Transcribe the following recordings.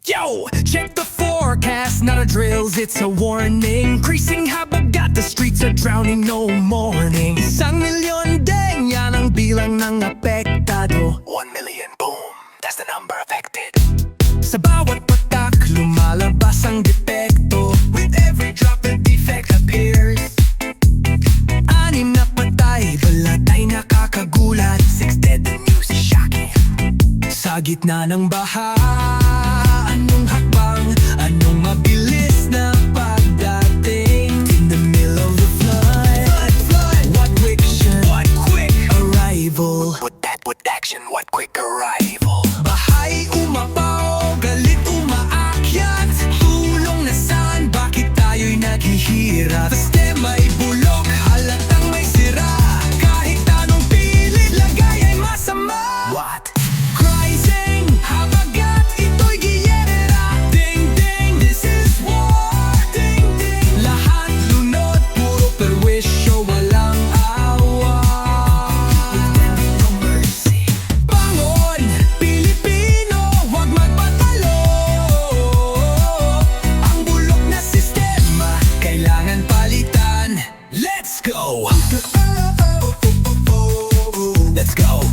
Yo, check the forecast, not a drills, it's a warning. Increasing habagat, the streets are drowning, no morning. 1,000,000 din, yan ang bilang ng apektado. 1 million, boom, that's the number affected. Sa bawat patak, lumalabas ang depekto. With every drop, a defect appears. 6 na patay, balat ay nakakagulat. 6 dead, the news is shocking. Sa gitna ng baha, anong hakbang? Anong mabilis na pagdating? In the middle of the flood, what quick action? What quick arrival? What action? What quick arrival? Bahay umapaw, galit umaakyat. Tulong na saan? Bakit tayo'y naghihirap? Sistema'y bulok, halatang may sira. Kahit anong pilit, lagay ay masama. What? Rising, habagat, ito'y giyera. Ding ding, this is war. Ding ding, lahat lunod, puro perwisyo, walang awa. With no mercy. Bangon, Pilipino, huwag magpatalo. Ang bulok na sistema, kailangan palitan. Let's go! Let's go!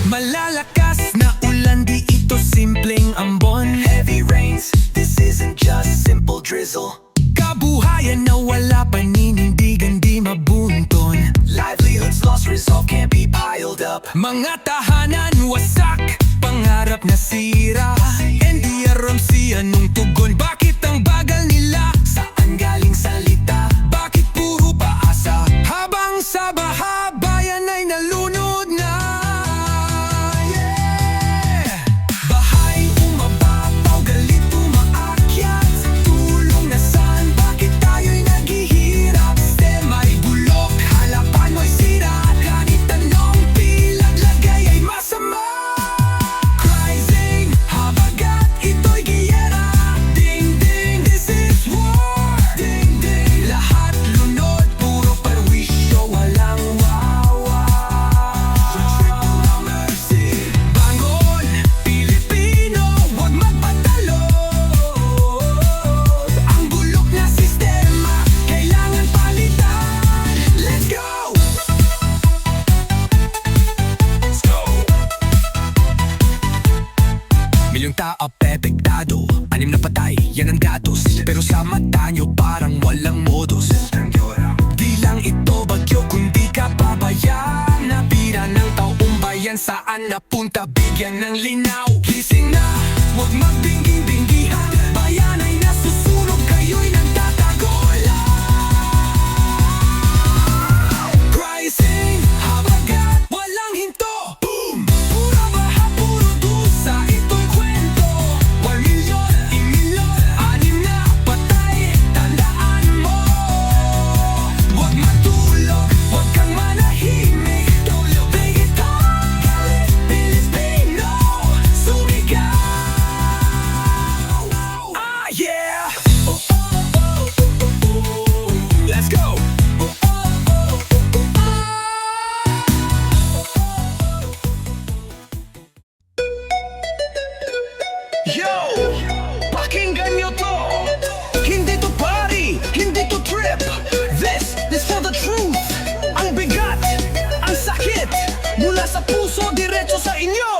Malalakas na ulan, di ito simpleng ambon. Heavy rains, this isn't just simple drizzle. Kabuhayan na wala paninindigan, di mabunton. Livelihoods lost, resolve can't be piled up. Mga tahanan wasak, pangarap nasira. NDRMC, anong tugon? Bakit ang bagal nila? Saan galing salita? Bakit puro paasa? Habang sa baha, bayan ay nalunod na. Bahay umababaw, galit umaakyat. Tulong na saan? Bakit tayo'y naghihirap? Sistema'y bulok, halapan mo'y sira. Kahit anong pilag, lagay ay masama. Rising, habagat, ito'y giyera. Ding ding, this is war. Ding ding, lahat lunod, puro perwisyo, walang wawa. No mercy. Bangon, Pilipino, huwag magpatalo. Ang bulok na sistema, kailangan palitan. Let's go! Let's go! Milyong tao apektado, 6 na patay, yan ang datos. Pero sa mata nyo parang walang modus. Di lang ito bagyo kundi kababayan. Napira ng taong bayan, saan napunta? Bigyan ng linaw. Gising na, huwag magdingging-dinggihan. Bayan ay nasusunog, kayo'y nagtatago lang. Rising, habagat, walang hinto. Boom! Pura baha, puro dusa, ito'y kwento. 1 milyon, 6 na patay, tandaan mo. Huwag matulog, huwag kang manahimik. Tulog, bigitang galit, Pilipino, sumigaw. Ah, yeah! Let's go! Yo! Pakinggan nyo to! Hindi to party, hindi to trip. This for the truth. Ang bigat, ang sakit, mula sa puso, diretso sa inyo.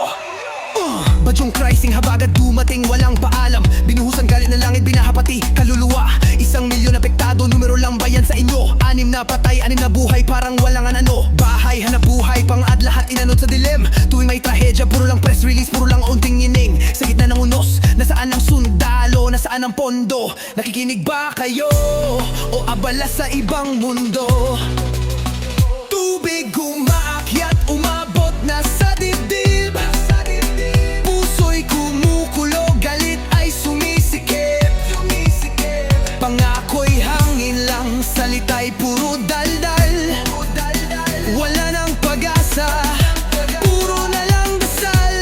Badyong rising, habagat dumating, walang paalam. Binuhusan galit ng langit, binahapati kaluluwa. 1 milyon apektado, numero lang bayan sa inyo. 6 na patay, 6 na buhay, parang walang anano. Bahay, hanap buhay, pang-ad lahat inanod sa dilim. Tuwing may trahedya, puro lang press release, puro lang unting ngining. Sa gitna ng unos, nasaan ang sundalo, nasaan ang pondo? Nakikinig ba kayo? O abala sa ibang mundo? Tubig umaakyat, umabot na sa dibdib. Puso'y kumukulo, galit ay sumisikip. Pangako'y hangin lang, salita'y puro daldal. Wala nang pag-asa, puro na lang dasal.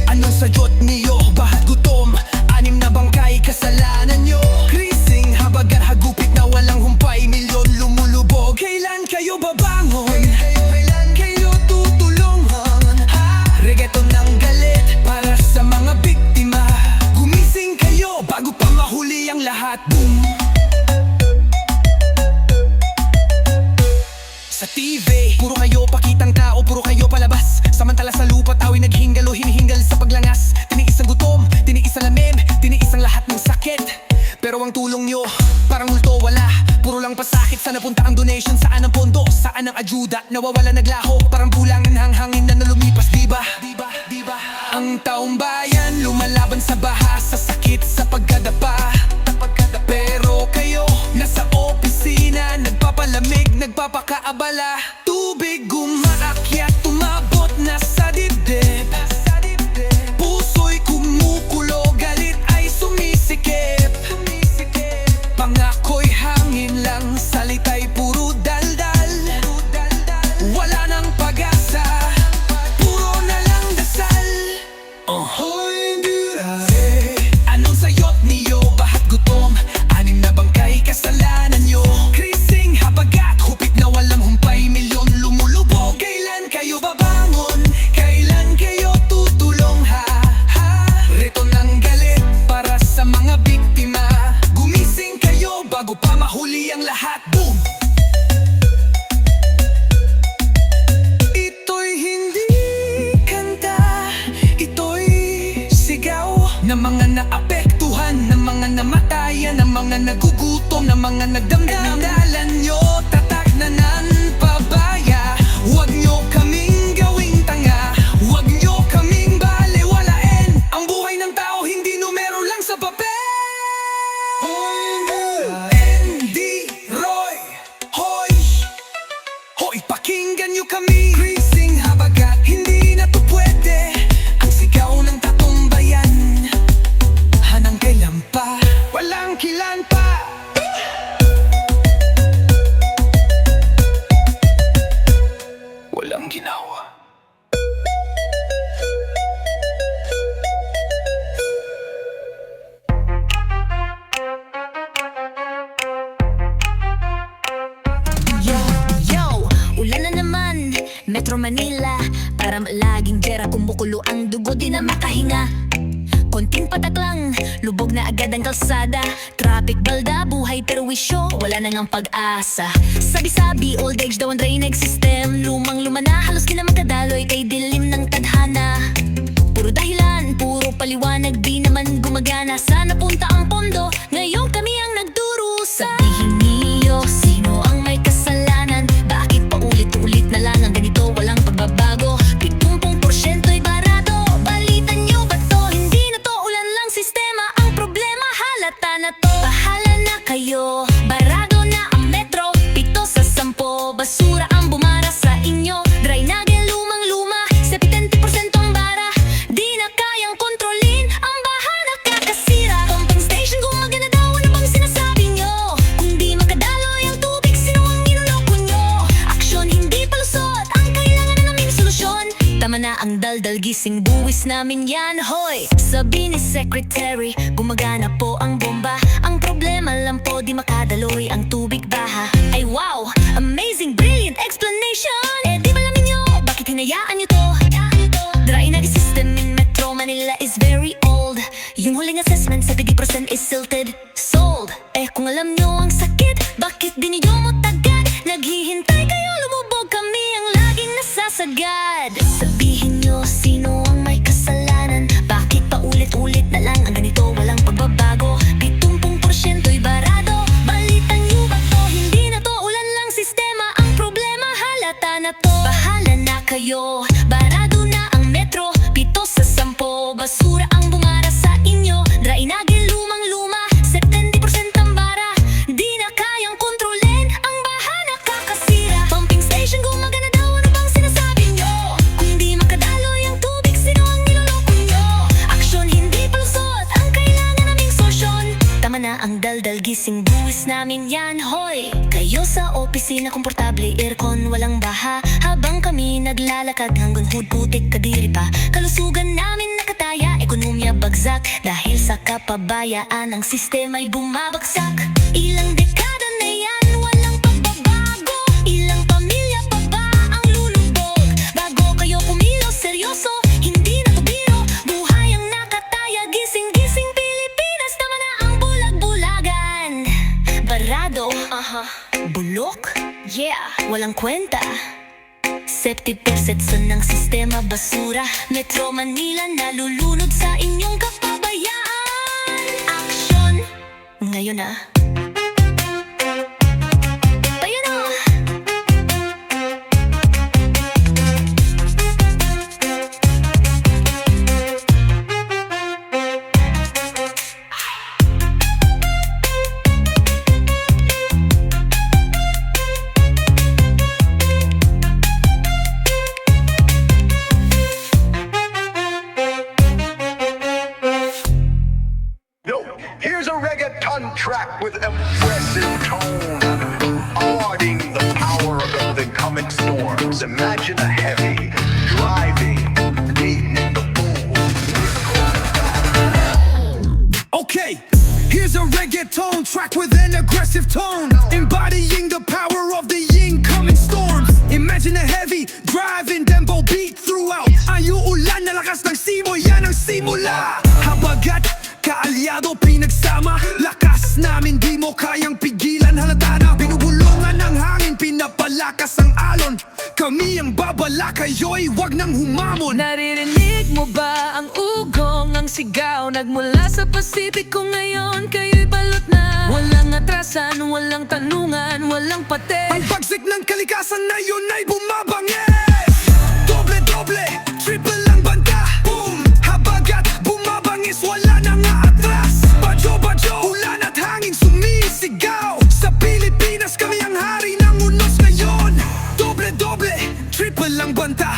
Anong sadyot niyo? Bahat gutom? 6 na bangkay, kasalanan nyo. Krising, habagat, hagupit na walang humpay. Milyon lumulubog, kailan kayo babangon? Kailan kayo tutulungan? Humihingaan ng ayuda, nawawala naglaho parang bulangan hanghangin na lumipas, diba? Ang taong bayan lumalaban sa baha, sa sakit, sa pagkadapa. Pero kayo, nasa opisina, nagpapalamig, nagpapakaabala. Tubig umaakyat, tumabot na sa dibdib. Puso'y kumukulo, galit ay sumisikip. Pangako'y hangin lang, salita'y puro daldal. Wala nang pag-asa, puro na lang dasal. Hoy Endurance, anong sayot niyo? Bahat gutom, anim na bangkay kasalanan nyo. Krising habagat, hupit na walang humpay, milyon lumulubog. Kailan kayo babangon? Kailan kayo tutulong ha? Rito ng galit para sa mga biktima. Gumising kayo bago pa mahuli ang lahat. Boom! Ito'y hindi kanta, ito'y sigaw ng mga naapektuhan, ng mga namatayan, ng mga nagugutom, ng mga nagdamdam. Dalan nyo, tatak na ng pabaya. Huwag nyo kaming gawing tanga, huwag nyo kaming balewalain. Ang buhay ng tao hindi numero lang sa papel. Andy, Roy, hoy, hoy, pakinggan nyo kami. Krising habagat, hindi na to pwede. Ang sigaw ng tatong bayan, hanang kailan pa, walang kilan pa. Walang ginawa. Yo, ulan na naman, Metro Manila. Para laging gera, kumukulo ang dugo, di na makahinga. Konting patak lang, lubog na agad ang kalsada. Traffic balda, buhay perwisyo, wala na ngang pag-asa. Sabi-sabi, old age daw ang drainage system. Lumang-luma na, halos di na magkadaloy kay dilim ng tadhana. Puro dahilan, puro paliwanag, di naman gumagana. Sana punta ang pondo, ngayon kami ang nagdurusa. Sabihin niyo, sino ang may kasalanan? Bakit paulit-ulit na lang ang ganito, walang pagbabago? 70%'y barado, balitan niyo ba to? Hindi na to ulan lang sistema, ang problema halata na to. Bahala na kayo, barado na ang metro. 7 sa 10, basura ang bumara sa inyo. Drainage lumang-luma, 70% ang bara. Di na kayang kontrolin, ang baha nakakasira. Pumping station gumagana daw, ano bang sinasabi nyo? Kung di makadaloy ang tubig, sino ang niloloko nyo? Aksyon hindi palusot, ang kailangan na namin solusyon. Tama na ang daldal, gising buwis namin yan, hoy. Sabi ni Secretary, gumagana po ang bomba. Ang problema lang po, di makadaloy ang tubig baha. Ay wow, amazing, brilliant explanation. Eh di malamin nyo, bakit hinayaan nyo to? Drainage system in Metro Manila is very old. Yung huling assessment, 70% is silted. Sold. Eh kung alam nyo ang sakit, bakit di nyo matagad? Naghihintay kayo, lumubog kami ang laging nasasagad. Sabihin nyo, sino ang may kasalanan? Bakit paulit-ulit na lang ang ganito, walang pagbabago? 70%'y barado, balitan nyo ba to? Hindi na to ulan lang sistema, ang problema halata na to. Bahala na kayo, barado na ang metro. 7 sa 10, basura ang bumara sa inyo. Drainage lumang-luma, 70% ang bara. Di na kayang kontrolin, ang baha nakakasira. Pumping station gumagana daw, ano bang sinasabi nyo? Kung di makadaloy ang tubig, sino ang niloloko nyo? Aksyon hindi palusot, ang kailangan naming solusyon. Tama na ang daldal, gising buwis namin yan, hoy. Kayo sa opisina komportable, aircon walang baha. Habang kami naglalakad hanggang hudputik kadiri pa. Kalusugan namin nakataya, ekonomiya bagsak. Dahil sa kapabayaan, ang sistema'y bumabagsak. Ilang dekada na yan, walang pagbabago. Ilang pamilya pa ba ang lulubog? Bago kayo pumilos, seryoso, hindi na to biro. Buhay ang nakataya, gising-gising Pilipinas. Tama na ang bulag-bulagan. Barado, bulok, yeah, walang kwenta. 70% ng sistema basura. Metro Manila nalulunod sa inyong kapabayaan. Action! Ngayon na. Tayo na! track with impressive tone, awarding the power of the coming storms. Imagine a heavy, driving, beating in the boom. Okay, here's a reggaeton track with an aggressive tone, embodying the power of the incoming storms. Imagine a heavy, driving tempo beat throughout. Ang uulan na lakas ng simoy, yan ang simula. Habagat, kaalyado, pinagsama. Lakas namin di mo kayang pigilan. Halata na, binubulungan ng hangin, pinapalakas ang alon. Kami ang babala, kayo'y wag nang humamon. Naririnig mo ba ang ugong, ang sigaw? Nagmula sa Pasipiko ngayon, kayo'y balot na. Walang atrasan, walang tanungan, walang pate. Ang pagsik ng kalikasan na yun ay bumabangis. Doble-doble, triple ang banta. Boom, habagat, bumabangis, wala nang aatras. Badyo-badyo, ulan at hangin sumisigaw. Sa Pilipinas kami ang hari ng unos ngayon. Doble-doble, triple ang banta.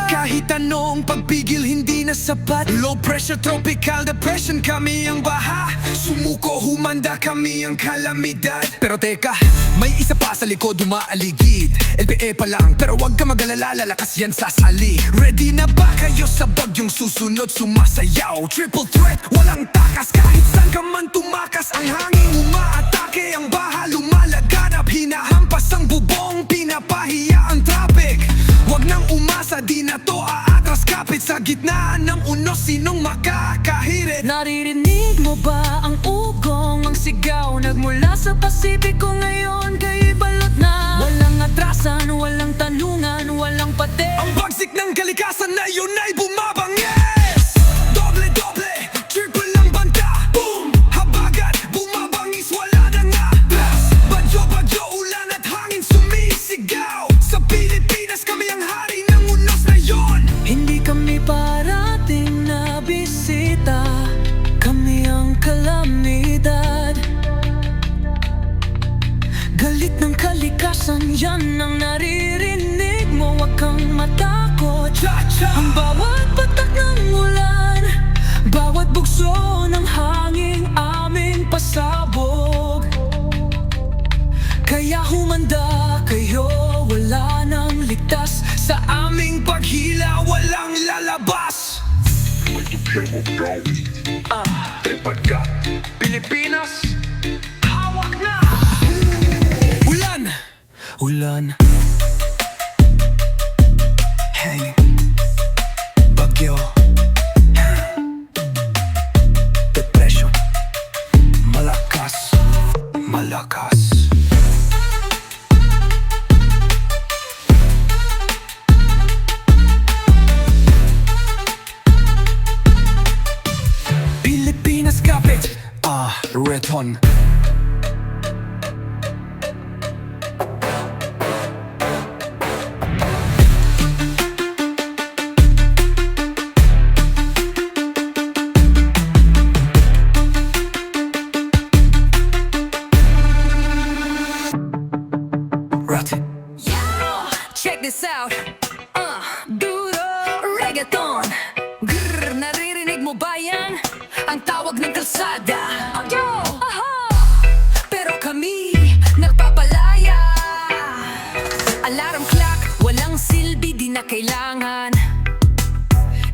Kahit anong pagpigil hindi na sapat. Low pressure, tropical depression, kami ang baha. Sumuko, humanda, kami ang kalamidad. Pero teka, may isa pa sa likod umaaligid. LPE pa lang, pero wag ka mag-alala, lalakas yan sasali. Ready na ba kayo sa bagyong susunod sumasayaw? Triple threat, walang takas, kahit saan ka man tumakas. Ang hangin umaatake, ang baha lumalaganap. Hinahampas ang bubong, pinapahiya ang traffic. Wag nang umasa, di na to aatras. Kapit sa gitna ng unos, sinong makakahirit? Naririnig mo ba ang ugong, ang sigaw? Nagmula sa Pasipiko ngayon, kayo'y balot na. Walang atrasan, walang tanungan, walang pate. Ang bagsik ng kalikasan na yun ay bumabangis. Doble-doble, triple ang banta. Boom, habagat, bumabangis, wala nang atras. Badyo-badyo, ulan at hangin sumisigaw. Sa Pilipinas kami ang hari ng unos na yun. Hindi kami parating na bisita, kami ang kalamidad. Galit ng kalikasan, yan ang naririnig mo. Huwag kang matakot. Cha-cha! Ang bawat patak ng ulan, bawat bugso ng hangin, aming pasabog. Kaya humanda kayo, wala nang ligtas. Sa aming paghila, walang lalabas. Pagkat Pilipinas, hawak na! Ulan! Ulan. Hey, bagyo. Depression. Malakas. Malakas. Pilipinas kapit. Reton. Check this out. Duro reggaeton. Grrr, naririnig mo ba yan? Ang tawag ng kalsada. Yo! Aha! Pero kami nagpapalaya. Alarm clock, walang silbi, di na kailangan.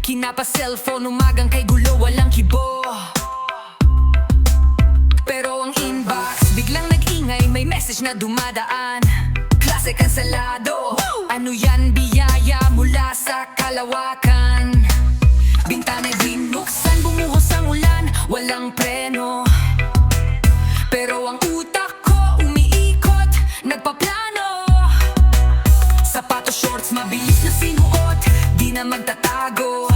Kinapa cellphone, umagang kay gulo, walang kibo. Pero ang inbox, biglang nag-ingay, may message na dumadaan. Klase kansalado. Ano yan, biyaya mula sa kalawakan. Bintana'y binuksan, bumuhos ang ulan, walang preno. Pero ang utak ko umiikot, nagpaplano. Sapatos, shorts, mabilis na sinuot, di na magtatago.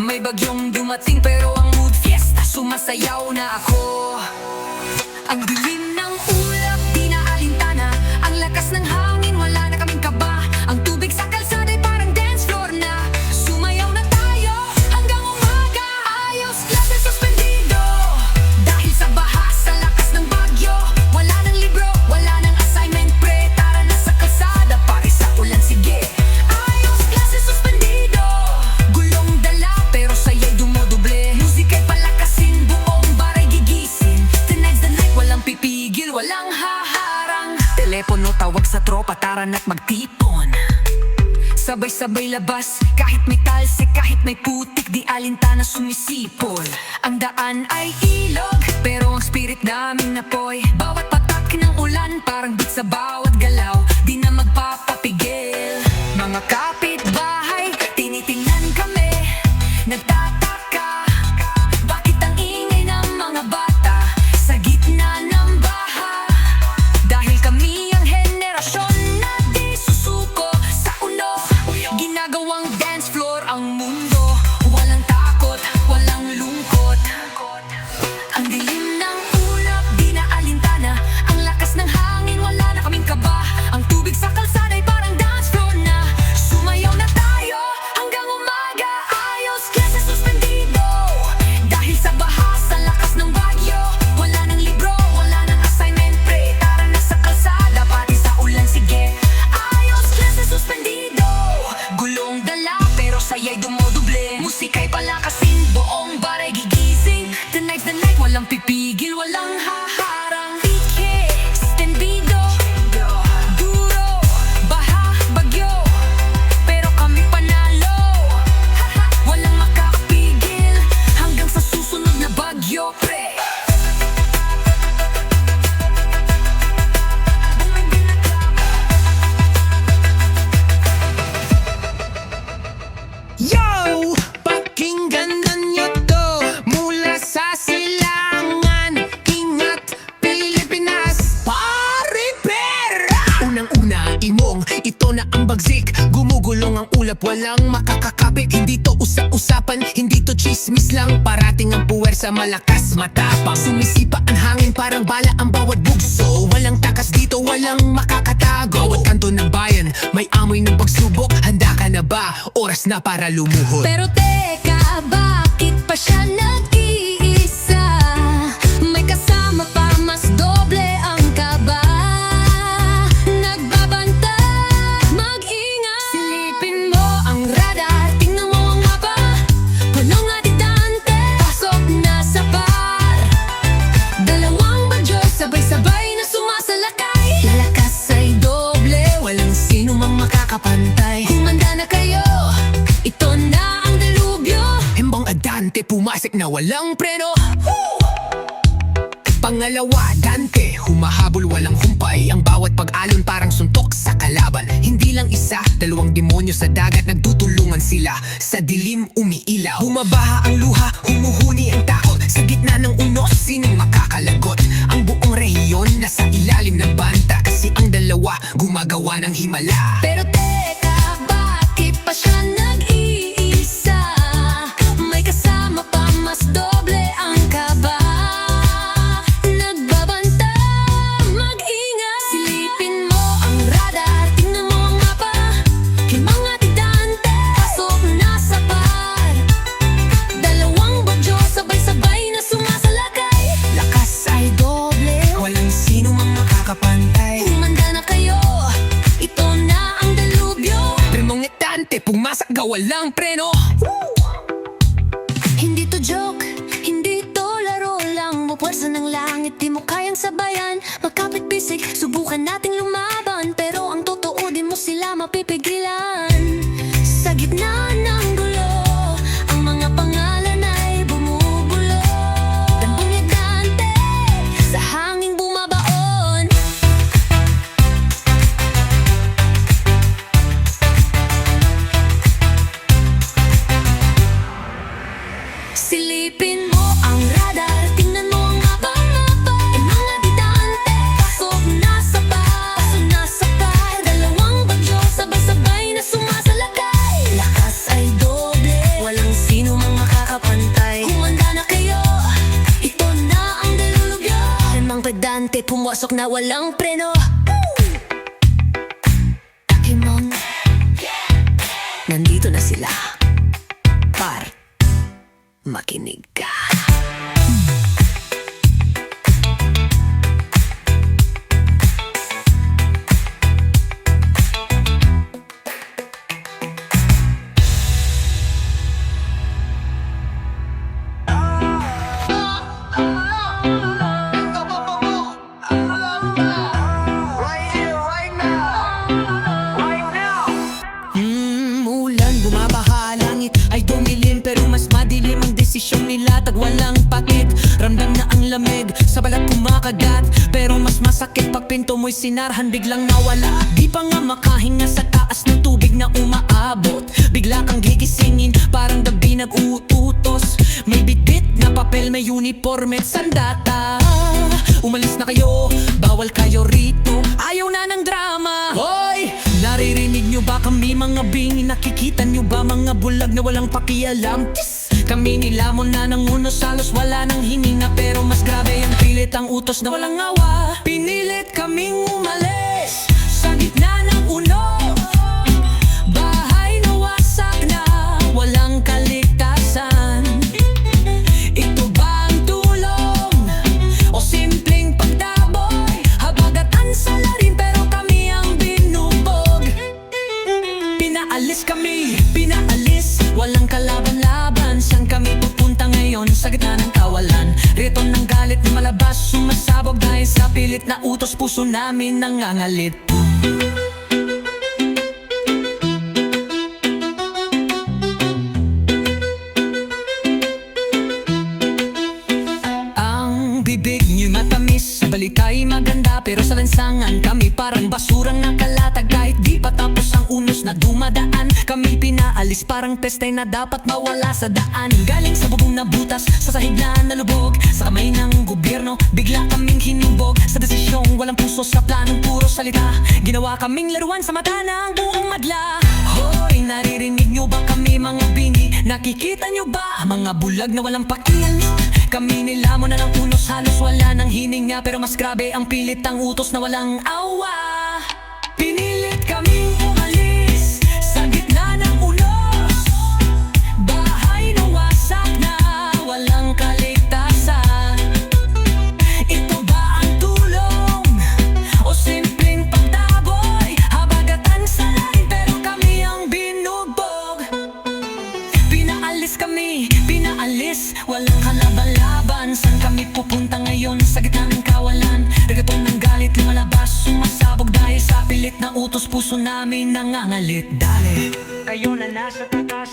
May bagyong dumating pero ang mood fiesta, sumasayaw na ako. Ang dilim ng ulap, di na alintana. Ang lakas ng hangin, wala na kaming kaba. Ang tubig sa kalsada ay parang dance floor na. Sumayaw na tayo hanggang umaga. Ayos, klase suspendido. Dahil sa baha, sa lakas ng bagyo. Wala nang libro, wala nang assignment pre. Tara na sa kalsada, pare sa ulan, sige. Ayos, klase suspendido. Gulong dala, pero saya'y dumodoble. Musika'y palakasin, buong baray gigising. tara na't magtipon. Sabay-sabay labas, kahit may talsik, kahit may putik, di alintana sumisipol. Ang daan ay ilog, pero ang spirit namin napoy. Bawat patak ng ulan, parang beat sa bawat galaw, di na magpapapigil. Mga kapitbahay, tinitingnan kami, nagtataka, bakit ang ingay ng mga bata sa gitna ng baha? Dahil kami ang henerasyon na di susuko sa uno, ginagawang dance floor ang mundo. Walang takot, walang lungkot. Ang dilim ng ulap, di na alintana. Ang lakas ng hangin, wala na kaming kaba. Ang tubig sa kalsada ay parang dance floor na. Sumayaw na tayo hanggang umaga. Ayos, klase suspendido. Dahil sa baha, sa lakas ng bagyo, wala nang libro, wala nang assignment pre. Tara na sa kalsada, pati sa ulan, sige. Ayos, klase suspendido. Gulong dala, pero saya'y dumodoble. Musika'y palakasin, buong baray gigising. Tonight's the night, walang pipigil, walang haharang. Pike, stendido, duro, baha, bagyo, pero kami panalo. Walang makakapigil, hanggang sa susunod na bagyo, pre. Yo! Pakinggan ninyo to mula sa silangan. Ingat, Pilipinas! Pare-pera! Unang-una, imong, ito na ang bagsik. Gumugulong ang ulap, walang makakakapit. Hindi to usap-usapan, hindi to chismis lang. Parating ang puwersa, malakas, matapang. Sumisipa ang hangin, parang bala ang bawat bugso. Walang takas dito, walang makakatago. Bawat kanto ng bayan, may amoy ng pagsubok. Handa ka na ba? Oras na para lumuhod. Pero teka, bakit pa siya nag-iisa? May kasama pa, mas doble ang kaba. Nagbabanta, mag-ingat. Silipin mo ang radar, tingnan mo ang mapa. Punong atidante, pasok na sa bar. Dalawang bagyo, sabay-sabay na sumasalakay. Lalakas ay doble, walang sino mang makakapantay. Humanda na kayo, ito na ang delubyo. Hembang Adante, pumasik na walang preno. Pangalawa, Dante, humahabol walang humpay. Ang bawat pag-alon parang suntok sa kalaban. Hindi lang isa, dalawang demonyo sa dagat. Nagtutulungan sila, sa dilim umiilaw. Bumabaha ang luha, humuhuni ang takot. Sa gitna ng unos, sinong makakalagot? Ang buong rehiyon nasa ilalim ng banta. Kasi ang dalawa, gumagawa ng himala. Pero teka, bakit pa siya nag-iisa? May kasama pa, mas doble ang kaba. Nagbabanta, mag-ingat. Silipin mo ang radar, tingnan mo ang mapa. Limang atidante, pasok na sa bar. Dalawang bagyo, sabay-sabay na sumasalakay. Lakas ay doble, walang sino mang makakapantay. Humanda na kayo, ito na ang delubyo. Premong Dante, pumasak ga walang preno. Hindi to joke, hindi to laro lang. Mapwersa ng langit, di mo kayang sabayan. Magkapit bisig, subukan nating lumaban. Pero ang totoo, di mo sila mapipigilan. Sa gitna ng gulo, ang mga pangalan ay bumubulo. Dambong Dante, sa hanging bumabaon. Silipin mo ang radar, tingnan mo ang mapa. E mga Dante, pasok na sa bar. Pasok na sa bar. Dalawang bagyo, sabay-sabay na sumasalakay. Lakas ay doble, walang sino mang makakapantay. Humanda na kayo, ito na ang delubyo. Limang pedante, pumasok na walang preno. Takimon, nandito na sila. Par, makinig ka. Right here, right now. lamig sa balat kumakagat. Pero mas masakit pag pinto mo'y sinarhan, biglang nawala. Di pa nga makahinga sa taas ng tubig na umaabot. Bigla kang gigisingin, parang gabi nag-uutos. May bitbit na papel, may uniforme at sandata. Umalis na kayo, bawal kayo rito. Ayaw na ng drama. Hoy! Naririnig nyo ba kami mga bingi? Nakikita nyo ba mga bulag na walang pakialam? Tis! Kami nilamon na ng unos, halos wala nang hininga. Pero mas grabe ang pilit, ang utos na walang awa. Pinilit kaming umalis sa gitna ng unos. Bahay na wasak na, walang kaligtasan. Ito ba ang tulong o simpleng pagtaboy? Habagatan sa larin pero kami ang binubog. Pinaalis kami, pinaalis, walang kalaban-laban. Saan kami pupunta ngayon sa gitna ng kawalan? Rito ng galit na malabas, sumasabog dahil sa pilit na utos. Puso namin nangangalit. Ang bibig niyo'y matamis, sa balik ay maganda, pero sa lansangan kami parang basurang nakalatag. Kahit di pa tapos ang unos na dumadaan, kami pinaalis parang pestay na dapat mawala sa daan. Galing sa bubong na butas, sa sahig na nalubog, sa kamay ng gobyerno, bigla kaming hinubog. Sa desisyong walang puso, sa planong puro salita, ginawa kaming laruan sa mata ng buong madla. Hoy, naririnig nyo ba kami mga bini? Nakikita nyo ba mga bulag na walang pakialam? Kami nilamon na ng unos, halos wala nang hininga. Pero mas grabe ang pilit, ang utos na walang awa. Pinilit kaming umalis sa gitna ng unos. Bahay na wasak na, walang kaligtasan. Ito ba ang tulong o simpleng pagtaboy? Habagatan sa lain pero kami ang binugbog. Pinaalis kami, pinaalis, walang kalaban-laban. Saan kami pupunta ngayon sa gitna ng kawalan? Regatong ng galit lumalabas, sumasabog dahil sa pilit na utos. Puso namin nangangalit. Dali, kayo na nasa tatas,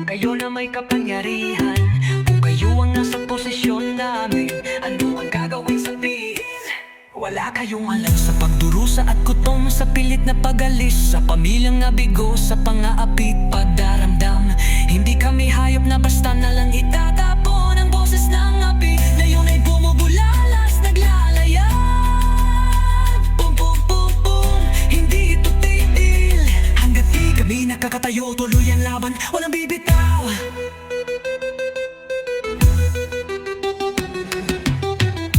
kayo na may kapangyarihan. Kung kayo ang nasa posisyon namin, ano ang gagawin sabihin? Wala kayong alam sa pagdurusa at gutom, sa pilit na pag-alis, sa pamilyang nabigo, sa pangaapit pagdaramdam. Hindi kami hayop na basta na lang itatapon. Ang boses ng api na yun ay bumubulalas, naglalayag. Pum pum pum pum, hindi ito titil. Hanggat di kami nakakatayo, tuloy ang laban, walang bibitaw.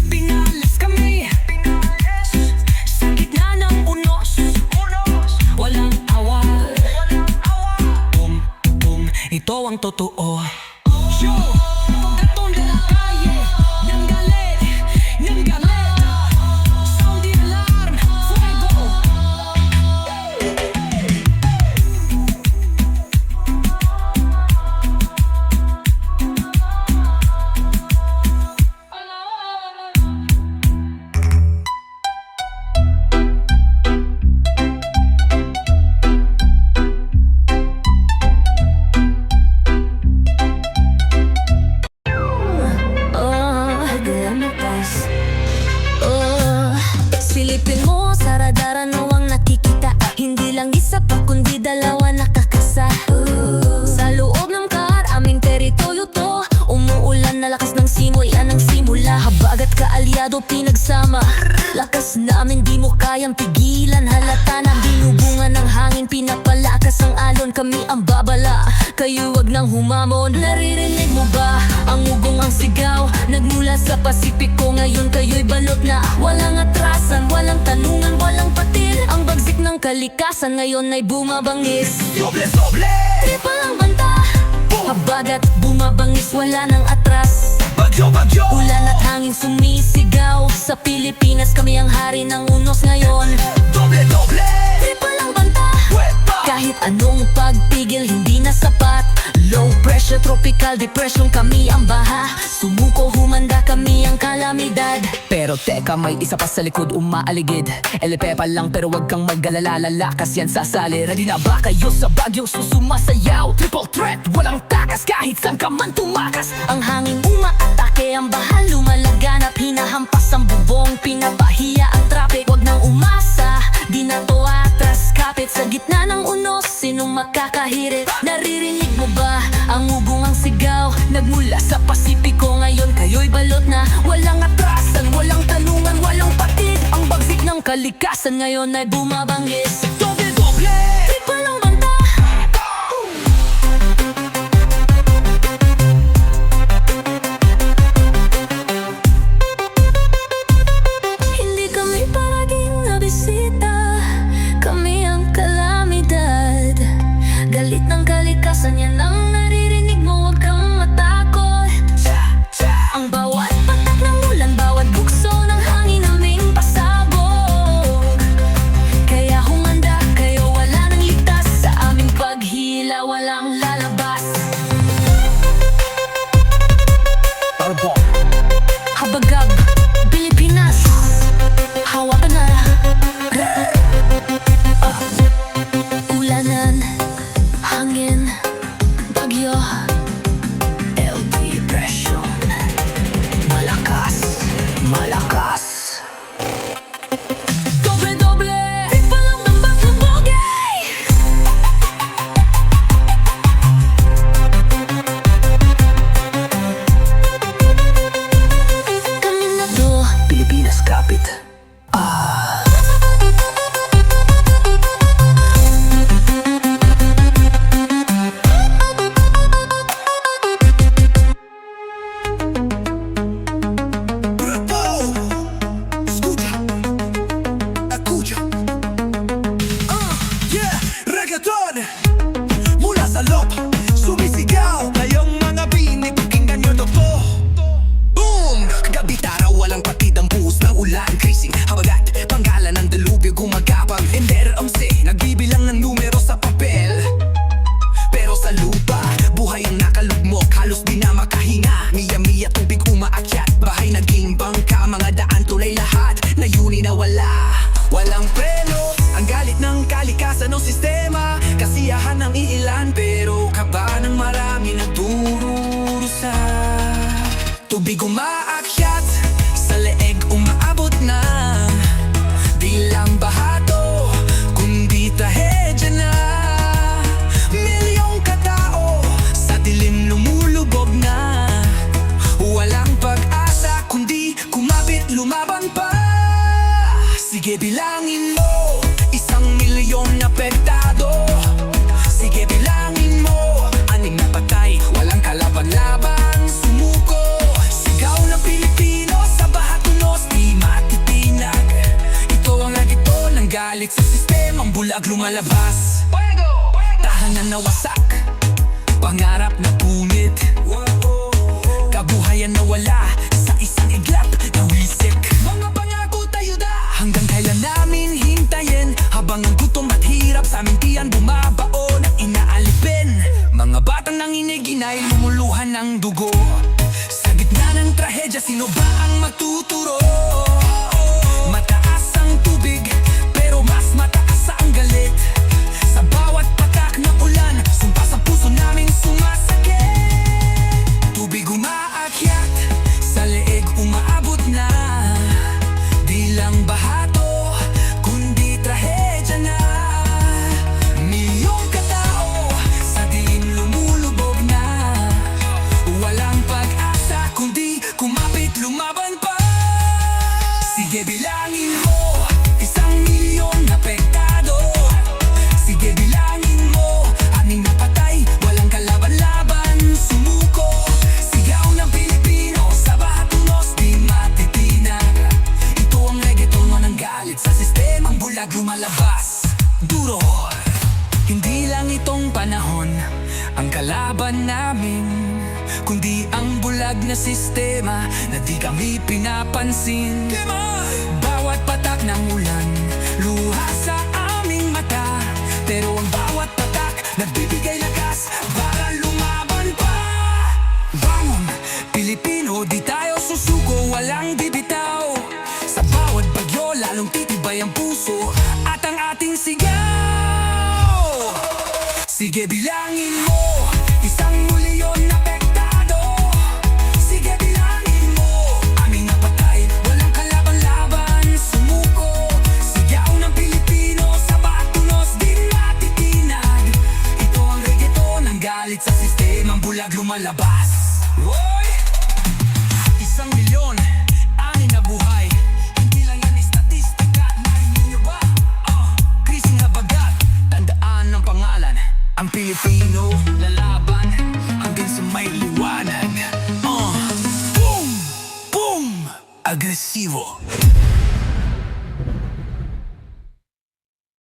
Pinalis kami, pinalis sa gitna ng unos, walang awa. Pum pum, ito ang totoo. Yo, gatong de la calle, ng galit, ng galit. Sound the alarm, fuego. Silipin mo sa radar, ano ang nakikita? Hindi lang isa pa kundi dalawa nakakasa. Sa loob ng car, aming teritoryo to. Umuulan na lakas ng simoy, yan ang simula. Habag at kaalyado pinagsama, lakas namin di mo kayang pigilan. Halata na binubungan ng hangin, pinapalakas ang alon. Kami ang babala, kayo wag nang humamon. Naririnig mo ba ang ugong, ang sigaw? Nagmula sa Pasipiko, ngayon kayo'y balot na. Walang atrasan, walang tanungan, walang patil. Ang bagsik ng kalikasan ngayon ay bumabangis. Doble-doble, Triple ang banta, habag at bumabangis, wala nang atras. bagyo-bagyo, Ulan at hangin sumisigaw, sa Pilipinas kami ang hari ng unos ngayon. doble-doble, Triple ang banta, Wepa! kahit anong pagpigil hindi na sapat. Low pressure, tropical depression, kami ang baha. Sumuko, humanda, kami ang kalamidad. Pero teka, may isa pa sa likod umaaligid. LP pa lang pero wag kang mag-alala, lalakas yan sasali. Ready na ba kayo sa bagyo susumasayaw? Triple threat, walang takas kahit saan ka man tumakas. Ang hangin umaatake, ang baha lumalaganap. Naririnig mo ba ang ubungang sigaw? Nagmula sa Pasipiko, ngayon kayo'y balot na. Walang atrasan, walang tanungan, walang patid. Ang bagsik ng kalikasan ngayon ay bumabangis. Doble-doble, triple ang banta. Hindi kami palaging nabisita, kami ang kalamidad. Galit ng kalikasan, yan ang naririnig mo, huwag kang matakot. Ang bawat patak ng ulan, bawat bukso ng hangin aming pasabog. Kaya humanda kayo, wala nang ligtas sa aming paghila, walang lalabas. Habagab, Pilipinas, hawakan na. Ulanan, hangin, bagyo, El Depression. Malakas, malakas. Doble-doble, triple ang tambak ng bogey. Kami na to, Pilipinas kapit. Yeah, reggaeton mula sa loob, sumisigaw. Kayong mga bini, pakinggan nyo to po. Boom! Gabi taraw, walang patid ang buhos ng ulan. Crazing, habagat, panggalan ng dalubyo gumagapang. Ender amsi, nagbibilang ng numero sa papel. Pero sa lupa, buhay ang nakalugmok, halos di na makahinga. Miya-miya tubig umaakyat, bahay naging bangka. Mga daan tulay lahat, na yuni na wala. Walang preno, ang galit ng kalikasan o sistema. Kasiyahan ng iilan, pero kaba ng marami nagdururusa. Tubig umaakyat, sa leeg umaabot na. Di lang bahato, kundi trahedya na. Milyong katao, sa dilim lumulubog na. Walang pag-asa, kundi kumapit, lumaban pa. Sige bilangin mo, 1,000,000 apektado. Sige bilangin mo, 6 na patay, walang kalaban-laban, sumuko. Sigaw ng Pilipino, sa bahatunos, di matitinag. Ito ang agito ng galit sa sistemang bulag lumalabas. Tahanan na wasak, pangarap na punit. Kabuhayan na wala, sa isang iglap na wisik. Mga pangako tayo da, hanggang kailan namin hintayin? Habang ang gutom at hirap sa aming tiyan bumabaon at inaalipin. Mga batang nanginay-ginay, lumuluhan ng dugo. Sa gitna ng trahedya, sino ba ang matuturo? Mataas ang tubig, pero mas mataas sa ang galit. Sa bawat patak ng ulan, sumpa sa puso namin sumasakit. Tubig umaakyat, sa leeg umaabot na. Di lang bahato, kundi trahedya na. Milyong katao, sa dilim lumulubog na. Walang pag-asa, kundi kumapit, lumaban pa. Sige bilangin mo, 1,000,000 apektado. Sige bilangin mo, 6 na patay, walang kalaban-laban, sumuko. Sigaw ng Pilipino, sa bahatunos, di matitinag. Ito ang reggaeton mo ng galit sa sistemang bulag lumalabas. Duro, hindi lang itong panahon ang kalaban namin, kundi ang bulag na sistema na di kami pinapansin. Bawat patak ng ulan, luha sa aming mata. Pero ang bawat patak, nagbibigay lakas para lumaban pa. Bangon, Pilipino, di tayo susuko, walang bibitaw. Sa bawat bagyo, lalong titibay ang puso at ang ating sigaw. Sige bilangin mo, 1,000,000 apektado. Sige bilangin mo, 6 na patay, walang kalaban-laban, sumuko. Sigaw ng Pilipino, sa bahatunos, di matitinag. Ito ang reggaeton lumalabas